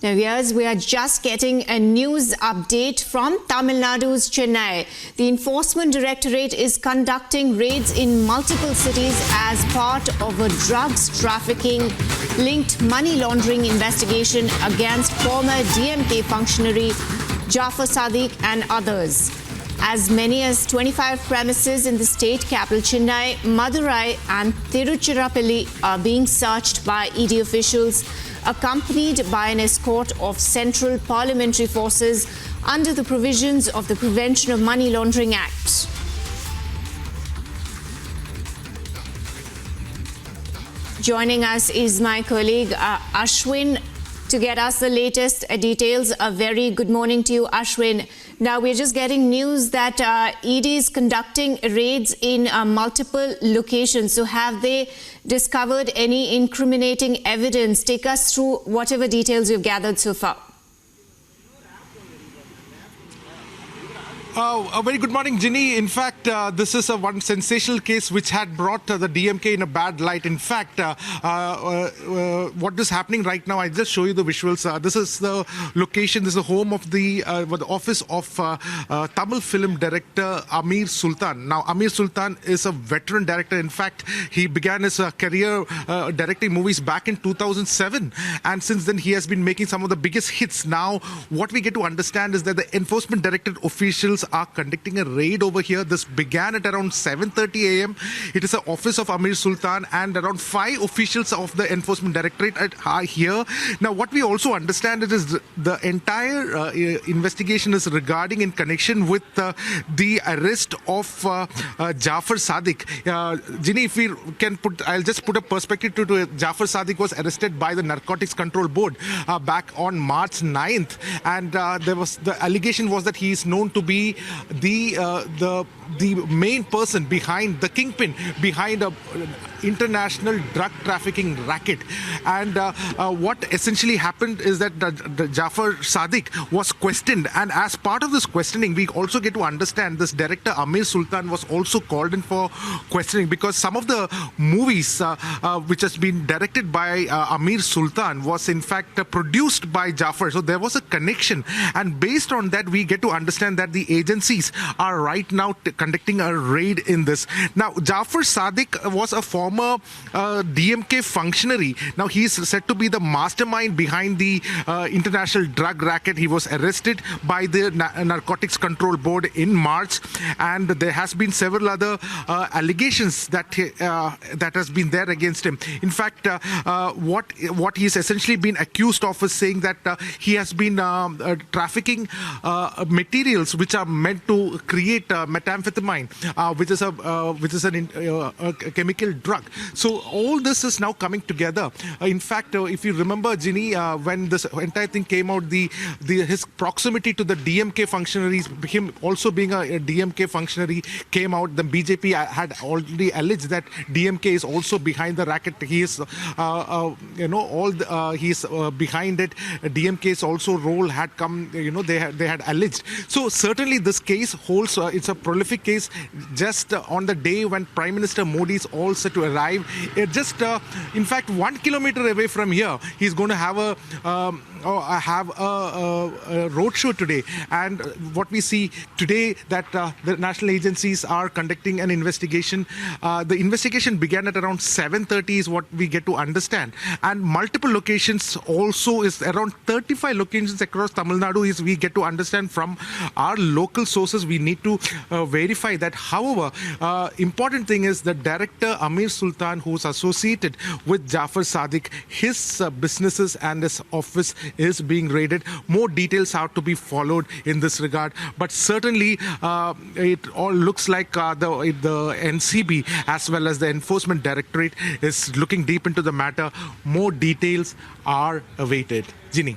Now, viewers, we are just getting a news update from Tamil Nadu's Chennai. The Enforcement Directorate is conducting raids in multiple cities as part of a drugs trafficking linked money laundering investigation against former DMK functionary Jaffer Sadiq and others. As many as 25 premises in the state capital Chennai, Madurai and Tiruchirappalli are being searched by ED officials, accompanied by an escort of Central Parliamentary Forces under the provisions of the Prevention of Money Laundering Act. Joining us is my colleague Ashwin to get us the latest details. A very good morning to you, Ashwin. Now, we're just getting news that ED is conducting raids in multiple locations. So have they discovered any incriminating evidence? Take us through whatever details you've gathered so far. A very good morning, Ginny. In fact, this is one sensational case which had brought the DMK in a bad light. In fact, what is happening right now, I'll just show you the visuals. This is the location, this is the home of the office of Tamil film director Amir Sultan. Now, Amir Sultan is a veteran director. In fact, he began his career directing movies back in 2007. And since then, he has been making some of the biggest hits. Now, what we get to understand is that the Enforcement Directorate officials are conducting a raid over here. This began at around 7:30 a.m. It is the office of Amir Sultan, and around 5 officials of the Enforcement Directorate are here. Now, what we also understand is the entire investigation is regarding in connection with the arrest of Jaffer Sadiq. Ginny, if we can I'll just put a perspective to it. Jaffer Sadiq was arrested by the Narcotics Control Board back on March 9th, and the allegation was that he is known to be the main person behind the kingpin behind a international drug trafficking racket. And what essentially happened is that the Jaffer Sadiq was questioned, and as part of this questioning, we also get to understand this director Amir Sultan was also called in for questioning, because some of the movies which has been directed by Amir Sultan was in fact produced by Jaffer. So there was a connection, and based on that, we get to understand that the agencies are right now conducting a raid in this. Now, Jaffer Sadiq was a former DMK functionary. Now, he is said to be the mastermind behind the international drug racket. He was arrested by the Narcotics Control Board in March, and there has been several other allegations that has been there against him. In fact, what he's essentially been accused of is saying that he has been trafficking materials which are meant to create methamphetamine, which is a chemical drug. So all this is now coming together. In fact, if you remember, Ginny, when this entire thing came out, his proximity to the DMK functionaries, him also being a DMK functionary, came out. The BJP had already alleged that DMK is also behind the racket. He is, he's behind it. DMK's also role had come. They had alleged. So certainly this case holds. It's a prolific case. Just on the day when Prime Minister Modi is all set to arrive, in fact, 1 kilometer away from here, he's going to have a roadshow today. And what we see today, that the national agencies are conducting an investigation. The investigation began at around 7:30 is what we get to understand. And multiple locations also is around 35 locations across Tamil Nadu is we get to understand from our local sources. We need to verify that. However, important thing is the director Amir Sultan, who's associated with Jaffer Sadiq, his businesses and his office is being raided. More details have to be followed in this regard, but certainly it all looks like the NCB as well as the Enforcement Directorate is looking deep into the matter. More details are awaited. Ginny.